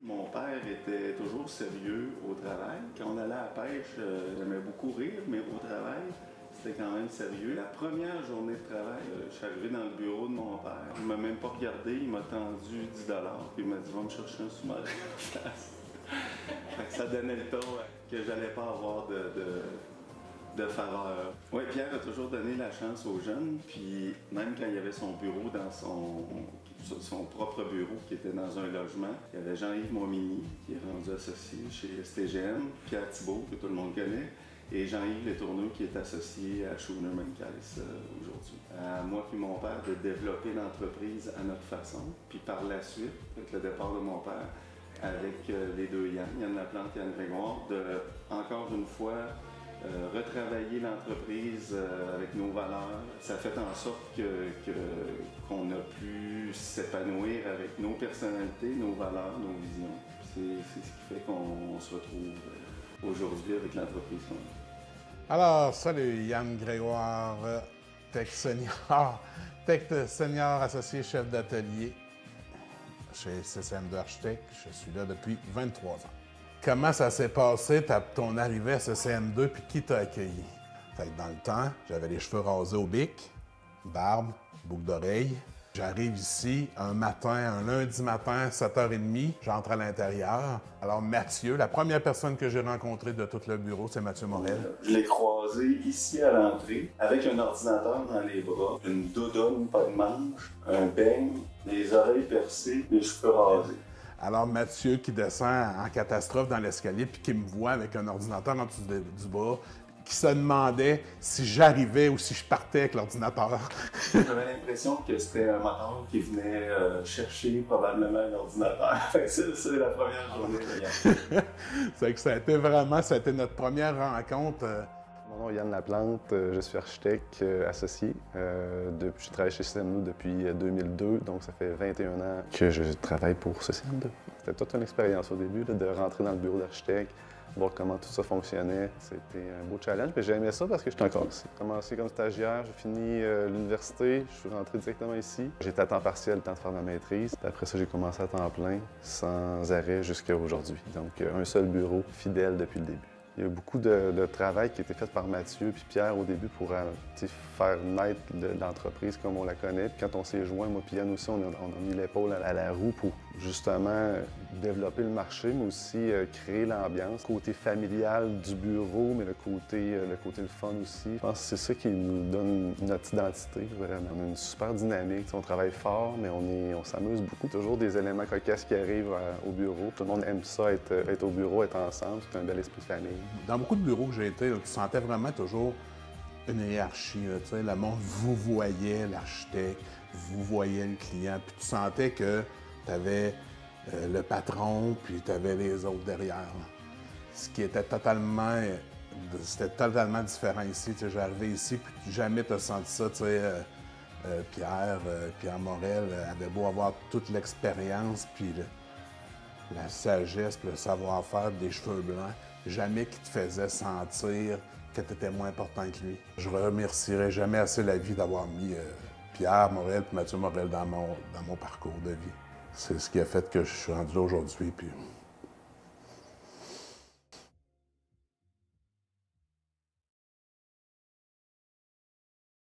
Mon père était toujours sérieux au travail. Quand on allait à la pêche, j'aimais beaucoup rire, mais au travail, c'était quand même sérieux. La première journée de travail, je suis arrivé dans le bureau de mon père. Il m'a même pas regardé, il m'a tendu 10 puis il m'a dit « Va me chercher un sous-marin en place. » Ça donnait le ton que j'allais pas avoir de faveur. Oui, Pierre a toujours donné la chance aux jeunes, puis même quand il y avait son bureau dans son propre bureau qui était dans un logement, il y avait Jean-Yves Momigny qui est rendu associé chez STGM, Pierre Thibault que tout le monde connaît, et Jean-Yves Letourneau qui est associé à Schooner Case aujourd'hui. À moi puis mon père de développer l'entreprise à notre façon, puis par la suite, avec le départ de mon père, avec les deux Yann Laplante et Yann Grégoire, de encore une fois retravailler l'entreprise avec nos valeurs. Ça fait en sorte qu'on a pu s'épanouir avec nos personnalités, nos valeurs, nos visions. C'est ce qui fait qu'on se retrouve aujourd'hui avec l'entreprise qu'on a. Alors, salut, Yann Grégoire, Tech Senior associé chef d'atelier chez CCM2 Architectes. Je suis là depuis 23 ans. Comment ça s'est passé, ton arrivée à CCM2, puis qui t'a accueilli? Fait que dans le temps, j'avais les cheveux rasés au bic, barbe, boucle d'oreille. J'arrive ici un lundi matin, 7h30, j'entre à l'intérieur. Alors Mathieu, la première personne que j'ai rencontrée de tout le bureau, c'est Mathieu Morel. Je l'ai croisé ici à l'entrée, avec un ordinateur dans les bras, une doudoune, pas de manche, un beigne, les oreilles percées, les cheveux rasés. Alors Mathieu qui descend en catastrophe dans l'escalier puis qui me voit avec un ordinateur en dessous du bras, qui se demandait si j'arrivais ou si je partais avec l'ordinateur. J'avais l'impression que c'était un moteur qui venait chercher probablement l'ordinateur. C'est la première journée. C'est que ça a été notre première rencontre. Mon nom est Yann Laplante, je suis architecte associé. Je travaille chez CCM2 depuis 2002, donc ça fait 21 ans que je travaille pour CCM2. C'était toute une expérience au début, de rentrer dans le bureau d'architecte, voir comment tout ça fonctionnait. C'était un beau challenge, mais j'aimais ça parce que j'étais encore ici. J'ai commencé comme stagiaire, j'ai fini l'université, je suis rentré directement ici. J'étais à temps partiel, le temps de faire ma maîtrise. Puis après ça, j'ai commencé à temps plein, sans arrêt jusqu'à aujourd'hui. Donc un seul bureau, fidèle depuis le début. Il y a eu beaucoup de travail qui a été fait par Mathieu et Pierre au début pour faire naître l'entreprise comme on la connaît. Puis quand on s'est joint, moi et Yann aussi, on a mis l'épaule à la roue pour justement développer le marché, mais aussi créer l'ambiance. Le côté familial du bureau, mais le côté fun aussi. Je pense que c'est ça qui nous donne notre identité, vraiment. On a une super dynamique, on travaille fort, mais on s'amuse beaucoup. Toujours des éléments cocasses qui arrivent au bureau. Tout le monde aime ça, être au bureau, être ensemble. C'est un bel esprit de famille. Dans beaucoup de bureaux que j'ai été, tu sentais vraiment toujours une hiérarchie. Le monde vous voyait, l'architecte, vous voyait le client, puis tu sentais que tu avais le patron, puis tu avais les autres derrière. Là. Ce qui était totalement différent ici. J'arrivais ici, puis jamais tu as senti ça. Pierre Morel avait beau avoir toute l'expérience, puis la sagesse, puis le savoir-faire des cheveux blancs, jamais qu'il te faisait sentir que tu étais moins important que lui. Je remercierai jamais assez la vie d'avoir mis Pierre Morel et Mathieu Morel dans mon parcours de vie. C'est ce qui a fait que je suis rendu là aujourd'hui.